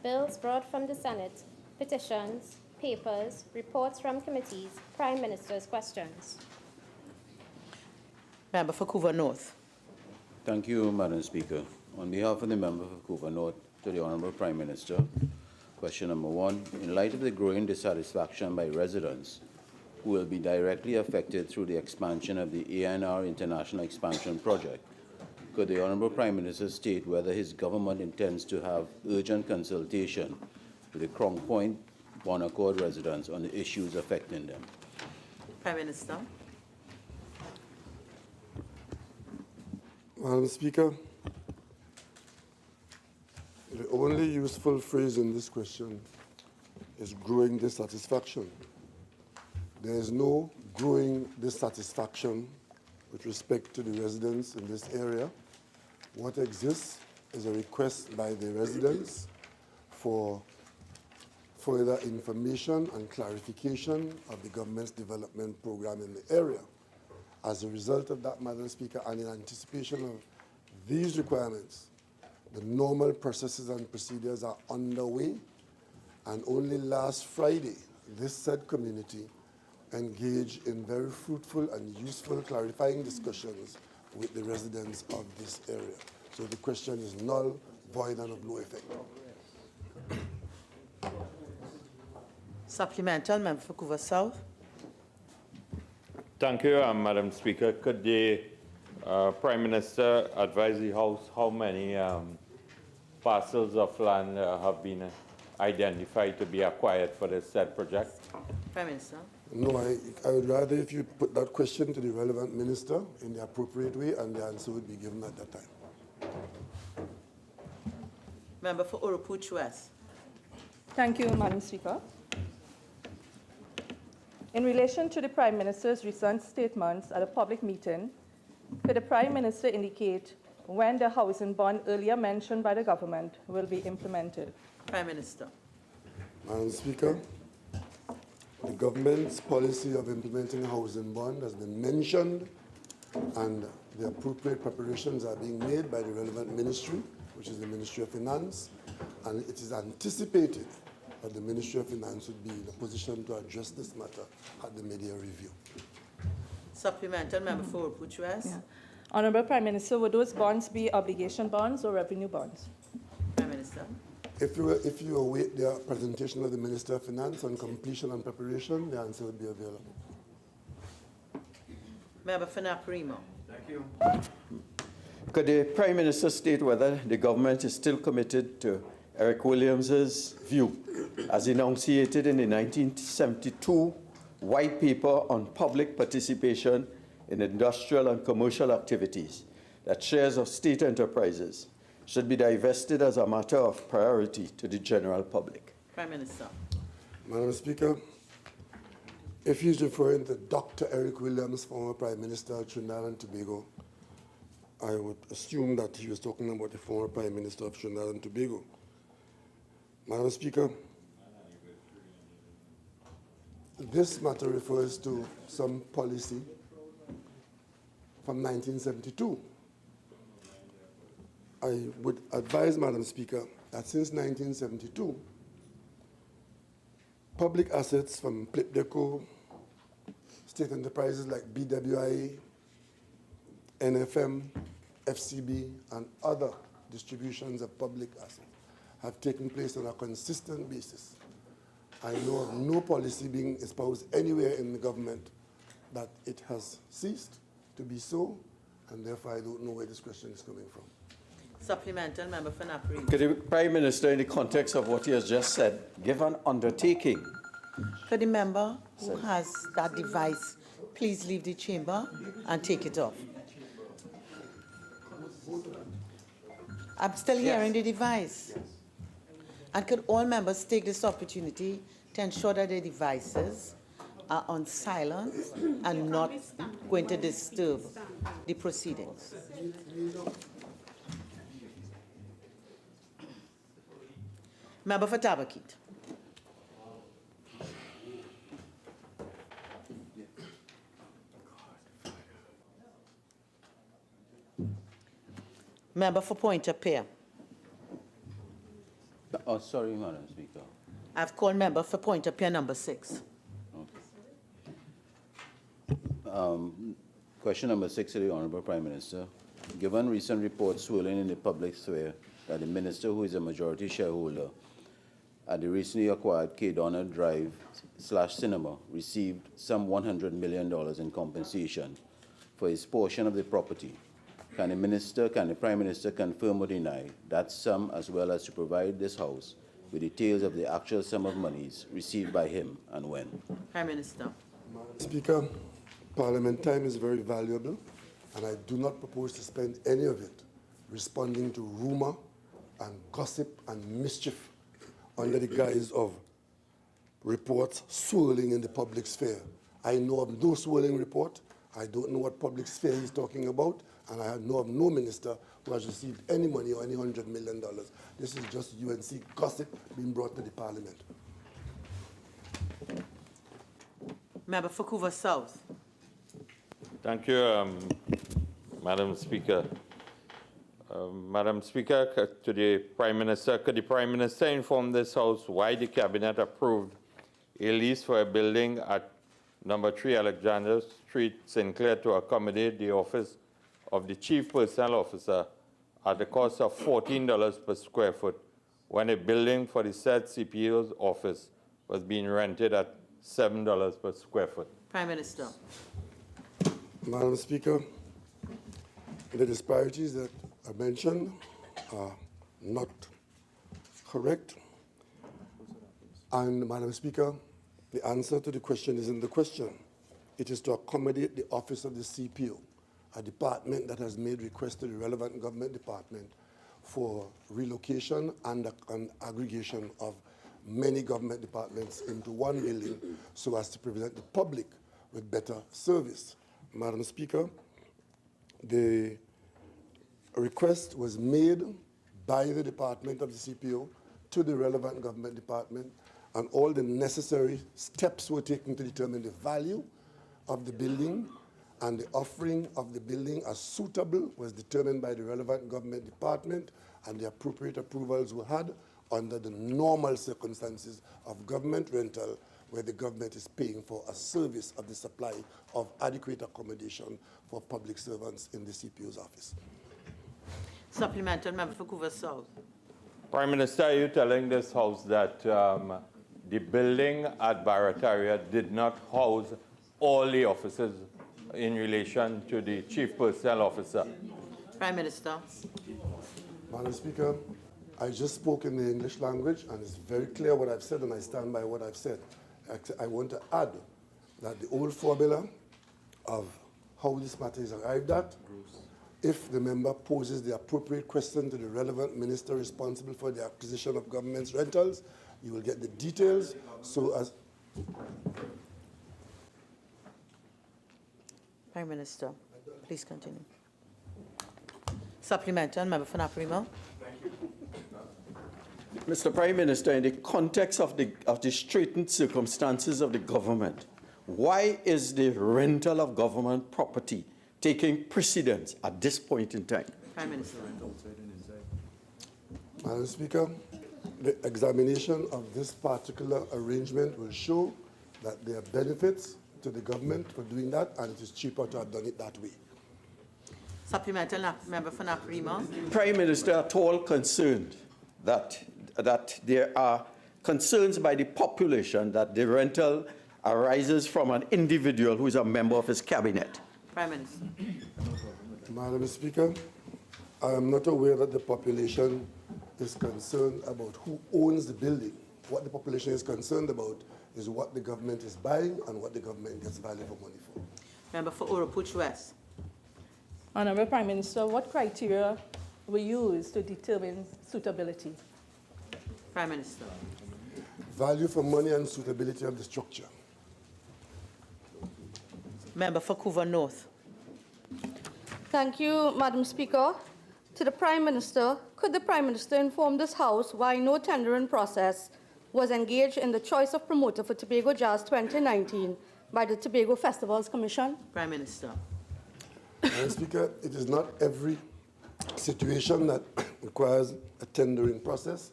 bills brought from the Senate, petitions, papers, reports from committees, Prime Minister's questions. Member for Couva North. Thank you, Madam Speaker. On behalf of the member for Couva North to the Honourable Prime Minister, question number 1. In light of the growing dissatisfaction by residents who will be directly affected through the expansion of the ANR International Expansion Project, could the Honourable Prime Minister state whether his government intends to have urgent consultation with the Crown Point Bon Accord residents on the issues affecting them? Prime Minister. Madam Speaker, the only useful phrase in this question is growing dissatisfaction. There is no growing dissatisfaction with respect to the residents in this area. What exists is a request by the residents for further information and clarification of the government's development program in the area. As a result of that, Madam Speaker, and in anticipation of these requirements, the normal processes and procedures are underway, and only last Friday, this said community engaged in very fruitful and useful clarifying discussions with the residents of this area. So the question is null, void, and of no effect. Supplemental, member for Couva South. Thank you, Madam Speaker. Could the Prime Minister advise the House how many parcels of land have been identified to be acquired for this said project? Prime Minister. No, I would rather if you put that question to the relevant minister in the appropriate way, and the answer would be given at that time. Member for Urupuch West. Thank you, Madam Speaker. In relation to the Prime Minister's recent statements at a public meeting, could the Prime Minister indicate when the housing bond earlier mentioned by the government will be implemented? Prime Minister. Madam Speaker, the government's policy of implementing a housing bond has been mentioned, and the appropriate preparations are being made by the relevant ministry, which is the Ministry of Finance, and it is anticipated that the Ministry of Finance would be in a position to address this matter at the mid-year review. Supplemental, member for Urupuch West. Yeah. Honourable Prime Minister, would those bonds be obligation bonds or revenue bonds? Prime Minister. If you await the presentation of the Minister of Finance on completion and preparation, the answer would be available. Member for Naparimo. Thank you. Could the Prime Minister state whether the government is still committed to Eric Williams's view, as enunciated in the 1972 White Paper on Public Participation in Industrial and Commercial Activities, that shares of state enterprises should be divested as a matter of priority to the general public? Prime Minister. Madam Speaker, if he's referring to Dr. Eric Williams, former Prime Minister of Trinidad and Tobago, I would assume that he was talking about the former Prime Minister of Trinidad and Tobago. Madam Speaker, this matter refers to some policy from 1972. I would advise, Madam Speaker, that since 1972, public assets from PLIPDECO, state enterprises like BWI, NFM, FCB, and other distributions of public assets have taken place on a consistent basis. I know of no policy being espoused anywhere in the government that it has ceased to be so, and therefore I don't know where this question is coming from. Supplemental, member for Naparimo. Could the Prime Minister, in the context of what he has just said, give an undertaking? Could the member who has that device please leave the chamber and take it off? I'm still hearing the device. And could all members take this opportunity to ensure that their devices are on silent and not going to disturb the proceedings? Member for Tabakit. Member for Pointe-à-Pierre. Oh, sorry, Madam Speaker. I've called member for point of appeal number 6. Question number 6 to the Honourable Prime Minister. Given recent reports swirling in the public sphere that the Minister, who is a majority shareholder at the recently acquired K. Donald Drive/Cinema, received some $100 million in compensation for his portion of the property, can the Prime Minister confirm or deny that sum, as well as to provide this House with details of the actual sum of monies received by him and when? Prime Minister. Speaker, Parliament time is very valuable, and I do not propose to spend any of it responding to rumor and gossip and mischief under the guise of reports swirling in the public sphere. I know of no swirling report. I don't know what public sphere he's talking about, and I know of no minister who has received any money or any $100 million. This is just UNC gossip being brought to the Parliament. Member for Vancouver South. Thank you, Madam Speaker. Madam Speaker, to the Prime Minister, could the Prime Minister inform this House why the Cabinet approved a lease for a building at number 3 Alexander Street, Sinclair, to accommodate the office of the Chief Personnel Officer at the cost of $14 per square foot, when a building for the said CPO's office was being rented at $7 per square foot? Prime Minister. Madam Speaker, the disparities that I mentioned are not correct. And, Madam Speaker, the answer to the question is in the question. It is to accommodate the office of the CPO, a department that has made requests to the relevant government department for relocation and an aggregation of many government departments into one building so as to present the public with better service. Madam Speaker, the request was made by the department of the CPO to the relevant government department, and all the necessary steps were taken to determine the value of the building, and the offering of the building as suitable was determined by the relevant government department, and the appropriate approvals were had under the normal circumstances of government rental, where the government is paying for a service of the supply of adequate accommodation for public servants in the CPO's office. Supplemental member for Vancouver South. Prime Minister, are you telling this House that the building at Barataria did not house all the officers in relation to the Chief Personnel Officer? Prime Minister. Madam Speaker, I just spoke in the English language, and it's very clear what I've said, and I stand by what I've said. I want to add that the old formula of how this matter is arrived at, if the member poses the appropriate question to the relevant minister responsible for the acquisition of government's rentals, you will get the details so as... Prime Minister, please continue. Supplemental member for Naparima. Mr. Prime Minister, in the context of the straitened circumstances of the government, why is the rental of government property taking precedence at this point in time? Prime Minister. Madam Speaker, the examination of this particular arrangement will show that there are benefits to the government for doing that, and it is cheaper to have done it that way. Supplemental member for Naparima. Prime Minister, at all concerned that there are concerns by the population that the rental arises from an individual who is a member of his cabinet? Prime Minister. Madam Speaker, I am not aware that the population is concerned about who owns the building. What the population is concerned about is what the government is buying and what the government gets value for money for. Member for Oropuch West. Honourable Prime Minister, what criteria were used to determine suitability? Prime Minister. Value for money and suitability of the structure. Member for Vancouver North. Thank you, Madam Speaker. To the Prime Minister, could the Prime Minister inform this House why no tendering process was engaged in the choice of promoter for Tobago Jazz 2019 by the Tobago Festivals Commission? Prime Minister. Madam Speaker, it is not every situation that requires a tendering process,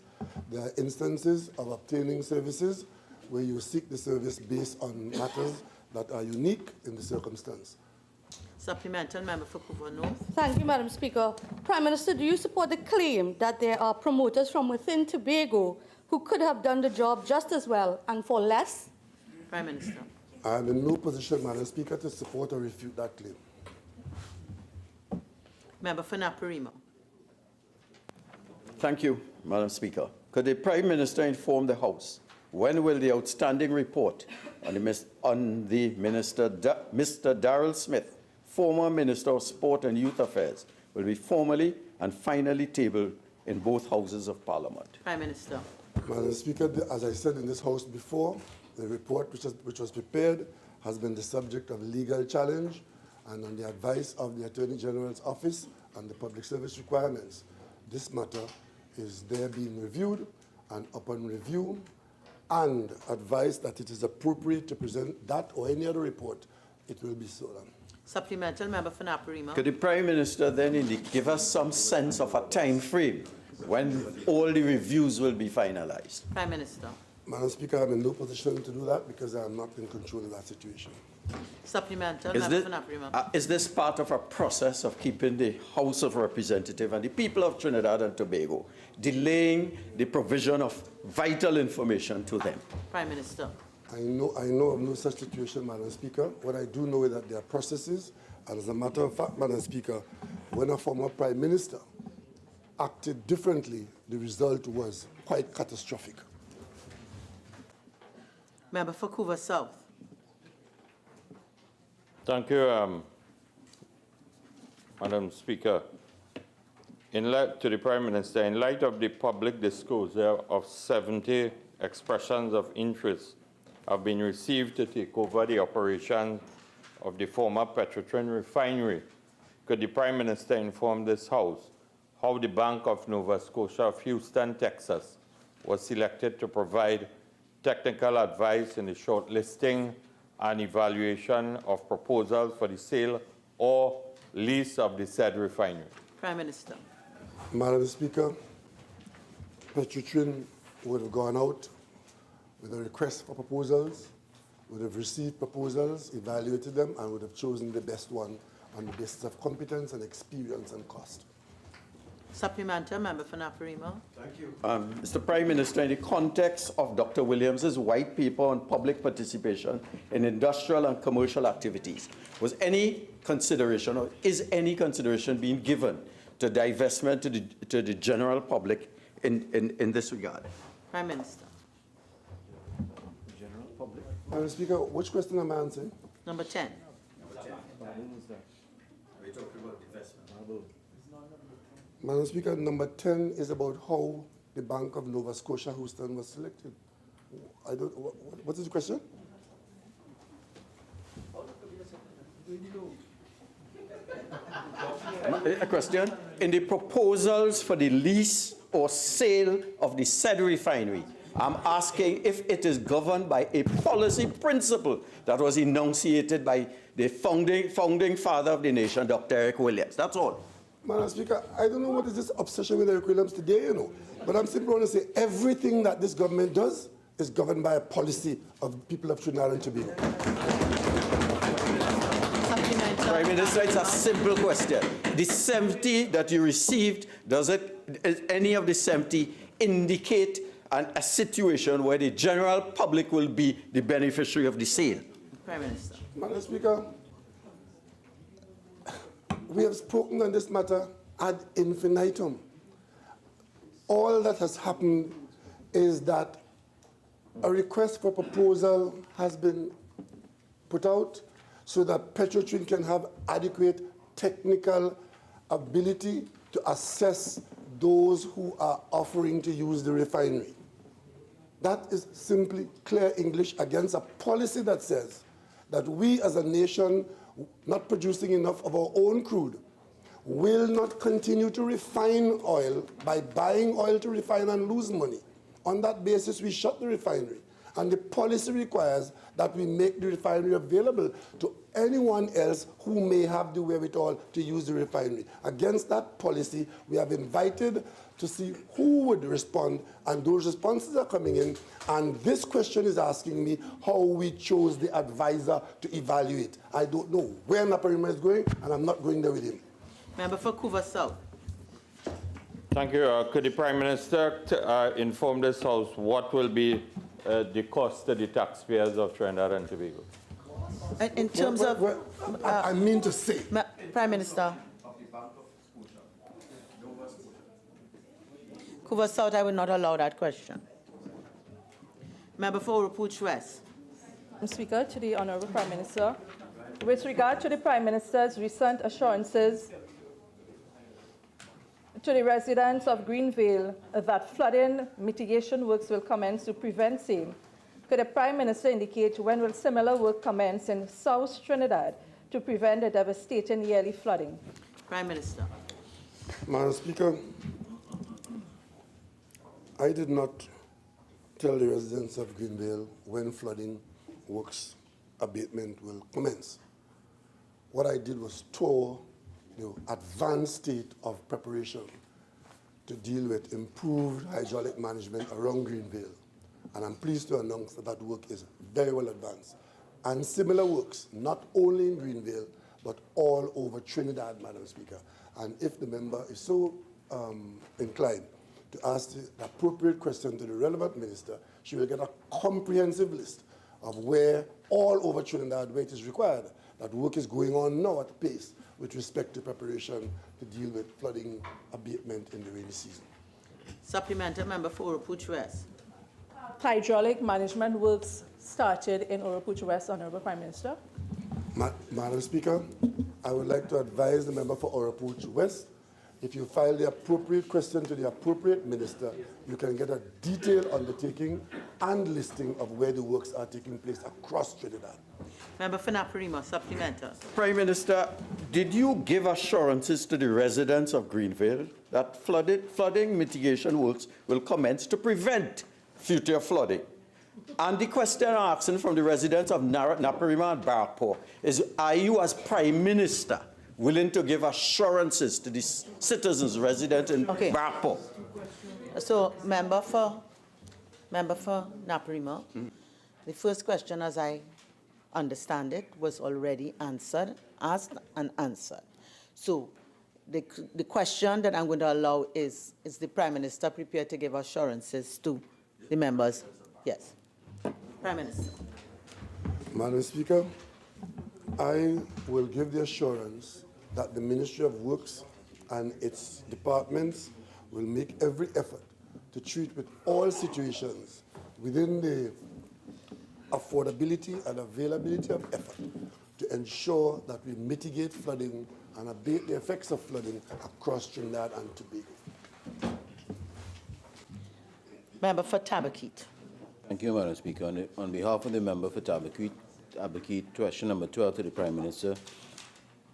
There are instances of obtaining services where you seek the service based on matters that are unique in the circumstance. Supplemental member for Couva North. Thank you, Madam Speaker. Prime Minister, do you support the claim that there are promoters from within Tobago who could have done the job just as well and for less? Prime Minister. I am in no position, Madam Speaker, to support or refute that claim. Member for Naparimo. Thank you, Madam Speaker. Could the Prime Minister inform the House when will the outstanding report on Mr. Darrell Smith, former Minister of Sport and Youth Affairs, will be formally and finally tabled in both Houses of Parliament? Prime Minister. Madam Speaker, as I said in this House before, the report which was prepared has been the subject of legal challenge, and on the advice of the Attorney General's Office and the public service requirements, this matter is there being reviewed, and upon review and advice that it is appropriate to present that or any other report, it will be so done. Supplemental member for Naparimo. Could the Prime Minister then give us some sense of a time frame when all the reviews will be finalized? Prime Minister. Madam Speaker, I'm in no position to do that because I am not in control of that situation. Supplemental member for Naparimo. Is this part of a process of keeping the House of Representatives and the people of Trinidad and Tobago delaying the provision of vital information to them? Prime Minister. I know of no such situation, Madam Speaker. What I do know is that there are processes, and as a matter of fact, Madam Speaker, when a former Prime Minister acted differently, the result was quite catastrophic. Member for Couva South. Thank you, Madam Speaker. To the Prime Minister, in light of the public disclosure of 70 expressions of interest have been received to take over the operation of the former Petrotrin Refinery, could the Prime Minister inform this House how the Bank of Nova Scotia of Houston, Texas, was selected to provide technical advice in the shortlisting and evaluation of proposals for the sale or lease of the said refinery? Prime Minister. Madam Speaker, Petrotrin would have gone out with a request for proposals, would have received proposals, evaluated them, and would have chosen the best one on the basis of competence and experience and cost. Supplemental member for Naparimo. Thank you. Mr. Prime Minister, in the context of Dr. Williams's white paper on public participation in industrial and commercial activities, was any consideration or is any consideration being given to divestment to the general public in this regard? Prime Minister. General public? Madam Speaker, which question am I answering? Number 10. Are you talking about divestment? Madam Speaker, number 10 is about how the Bank of Nova Scotia Houston was selected. I don't. What is the question? A question. In the proposals for the lease or sale of the said refinery, I'm asking if it is governed by a policy principle that was enunciated by the founding father of the nation, Dr. Eric Williams. That's all. Madam Speaker, I don't know what is this obsession with Eric Williams today, but I'm simply going to say everything that this government does is governed by a policy of the people of Trinidad and Tobago. Prime Minister, it's a simple question. The 70 that you received, does any of the 70 indicate a situation where the general public will be the beneficiary of the sale? Prime Minister. Madam Speaker, we have spoken on this matter ad infinitum. All that has happened is that a request for proposal has been put out so that Petrotrin can have adequate technical ability to assess those who are offering to use the refinery. That is simply clear English against a policy that says that we as a nation not producing enough of our own crude will not continue to refine oil by buying oil to refine and lose money. On that basis, we shut the refinery. And the policy requires that we make the refinery available to anyone else who may have the wherewithal to use the refinery. Against that policy, we have invited to see who would respond, and those responses are coming in, and this question is asking me how we chose the advisor to evaluate. I don't know where Naparima is going, and I'm not going there with him. Member for Couva South. Thank you. Could the Prime Minister inform this House what will be the cost to the taxpayers of Trinidad and Tobago? In terms of... I mean to say, Prime Minister. Couva South, I will not allow that question. Member for Oropouche West. Madam Speaker, to the Honourable Prime Minister, with regard to the Prime Minister's recent assurances to the residents of Greenvale that flooding mitigation works will commence to prevent same, could the Prime Minister indicate when will similar work commence in South Trinidad to prevent the devastating yearly flooding? Prime Minister. Madam Speaker, I did not tell the residents of Greenvale when flooding works abatement will commence. What I did was tour the advanced state of preparation to deal with improved hydraulic management around Greenvale. And I'm pleased to announce that that work is very well advanced. And similar works, not only in Greenvale, but all over Trinidad, Madam Speaker. And if the member is so inclined to ask the appropriate question to the relevant minister, she will get a comprehensive list of where all over Trinidad, where it is required, that work is going on now at pace with respect to preparation to deal with flooding abatement in the rainy season. Supplementary member for Oropouche West. Hydraulic management works started in Oropouche West, Honourable Prime Minister. Madam Speaker, I would like to advise the member for Oropouche West, if you file the appropriate question to the appropriate minister, you can get a detailed undertaking and listing of where the works are taking place across Trinidad. Member for Naparima, supplementary. Prime Minister, did you give assurances to the residents of Greenvale that flooding mitigation works will commence to prevent future flooding? And the question I'm asking from the residents of Naparima and Barkpore is, are you as Prime Minister willing to give assurances to the citizens resident in Barkpore? So, member for Naparima, the first question, as I understand it, was already asked and answered. So, the question that I'm going to allow is the Prime Minister prepared to give assurances to the members? Yes. Prime Minister. Madam Speaker, I will give the assurance that the Ministry of Works and its departments will make every effort to treat with all situations within the affordability and availability of effort to ensure that we mitigate flooding and abate the effects of flooding across Trinidad and Tobago. Member for Tabaquite. Thank you, Madam Speaker. On behalf of the member for Tabaquite, question number 12 to the Prime Minister.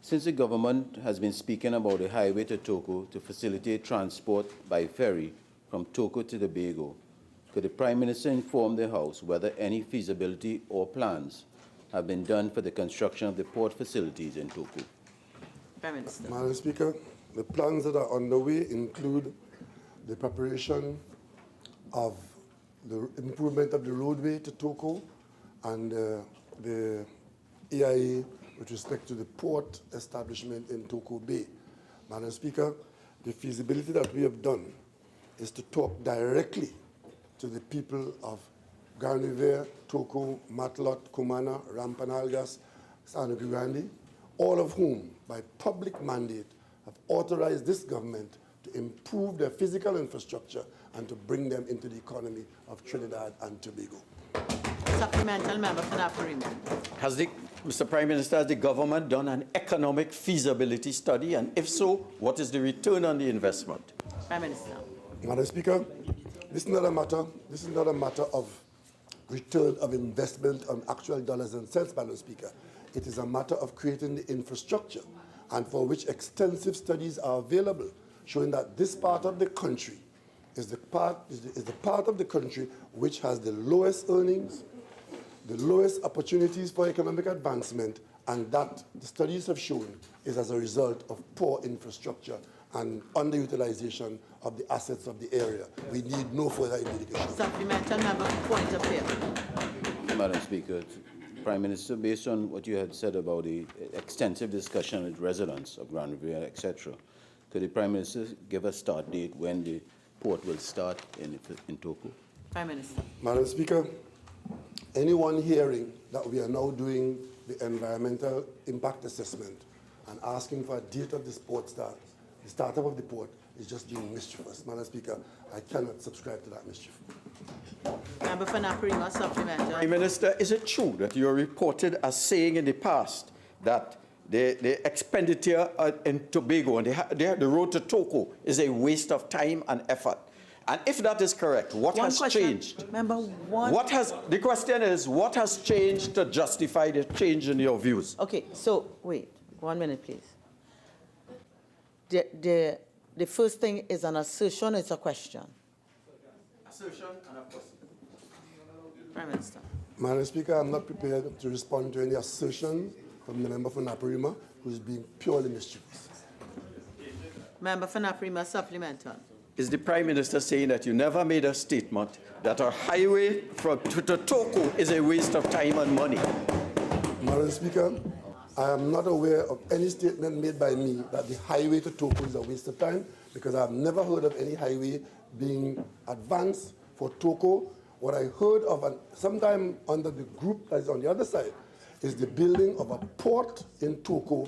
Since the government has been speaking about the highway to Toco to facilitate transport by ferry from Toco to Tobago, could the Prime Minister inform the House whether any feasibility or plans have been done for the construction of the port facilities in Toco? Prime Minister. Madam Speaker, the plans that are underway include the preparation of the improvement of the roadway to Toco and the EIA with respect to the port establishment in Toco Bay. Madam Speaker, the feasibility that we have done is to talk directly to the people of Garniver, Toco, Matlot, Kumana, Rampanalgas, San Grande, all of whom, by public mandate, have authorized this government to improve their physical infrastructure and to bring them into the economy of Trinidad and Tobago. Supplemental member for Naparima. Mr. Prime Minister, has the government done an economic feasibility study? And if so, what is the return on the investment? Prime Minister. Madam Speaker, this is not a matter of return of investment on actual dollars and cents, Madam Speaker. It is a matter of creating the infrastructure, and for which extensive studies are available, showing that this part of the country is the part of the country which has the lowest earnings, the lowest opportunities for economic advancement, and that the studies have shown is as a result of poor infrastructure and underutilization of the assets of the area. We need no further investigation. Supplemental member for point of order. Madam Speaker, Prime Minister, based on what you had said about the extensive discussion with residents of Grand Riviera, etc., could the Prime Minister give a start date when the port will start in Toco? Prime Minister. Madam Speaker, anyone hearing that we are now doing the environmental impact assessment and asking for a date of this port start, the startup of the port, is just being mischievous. Madam Speaker, I cannot subscribe to that mischief. Member for Naparima, supplemental. Prime Minister, is it true that you are reported as saying in the past that the expenditure in Tobago and the road to Toco is a waste of time and effort? And if that is correct, what has changed? Member, one. The question is, what has changed to justify the change in your views? Okay, so wait, 1 minute, please. The first thing is an assertion, it's a question. Assertion and a question. Prime Minister. Madam Speaker, I'm not prepared to respond to any assertion from the member for Naparima who is being purely mischievous. Member for Naparima, supplemental. Is the Prime Minister saying that you never made a statement that our highway to Toco is a waste of time and money? Madam Speaker, I am not aware of any statement made by me that the highway to Toco is a waste of time, because I have never heard of any highway being advanced for Toco. What I heard of sometime under the group that is on the other side is the building of a port in Toco,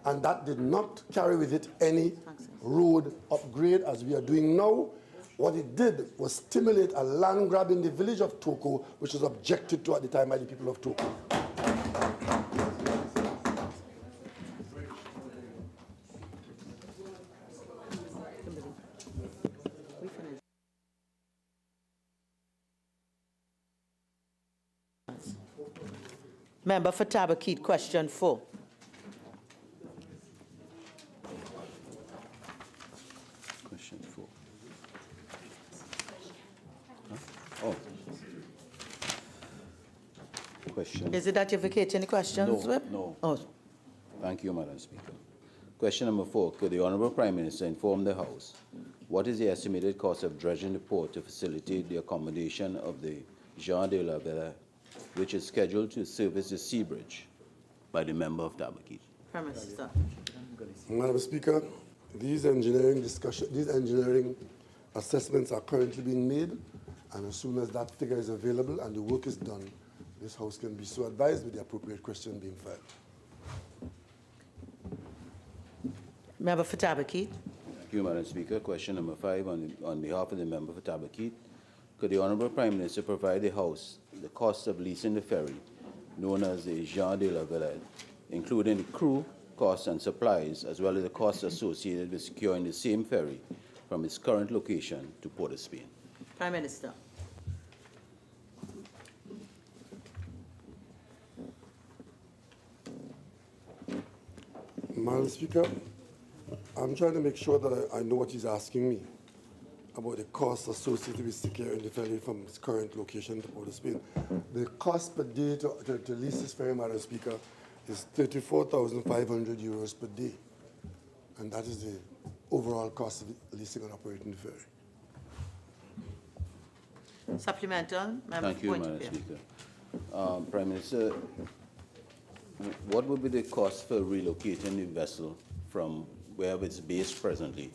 and that did not carry with it any road upgrade as we are doing now. What it did was stimulate a land grab in the village of Toco, which was objected to at the time by the people of Toco. Member for Tabaquite, question 4. Question 4. Huh? Oh. Question. Is it that you're vacating the questions, No, Whip? no. Oh, Thank you, Madam Speaker. Question number 4. Could the Honourable Prime Minister inform the House what is the estimated cost of dredging the port to facilitate the accommodation of the Jean de la Villa, which is scheduled to service the sea bridge by the member of Tabaquite? Prime Minister. Madam Speaker, these engineering assessments are currently being made, and as soon as that figure is available and the work is done, this House can be so advised with the appropriate question being filed. Member for Tabaquite. Thank you, Madam Speaker. Question number 5 on behalf of the member for Tabaquite. Could the Honourable Prime Minister provide the House the cost of leasing the ferry, known as the Jean de la Villa, including the crew, costs and supplies, as well as the costs associated with securing the same ferry from its current location to Port of Spain? Prime Minister. Madam Speaker, I'm trying to make sure that I know what he's asking me about the costs associated with securing the ferry from its current location to Port of Spain. The cost per day to lease this ferry, Madam Speaker, is 34,500 euros per day. And that is the overall cost of leasing and operating the ferry. Supplemental. Member Thank for you, point of Madam order. Speaker. Prime Minister, what would be the cost for relocating the vessel from wherever it's based presently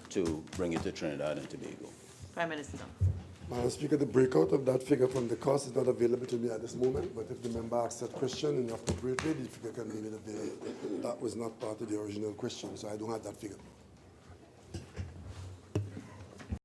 to bring it to Trinidad and Tobago? Prime Minister. Madam Speaker, the breakout of that figure from the cost is not available to me at this moment, but if the member asks that question in the appropriate way, the figure can be made available. That was not part of the original question, so I don't have that figure.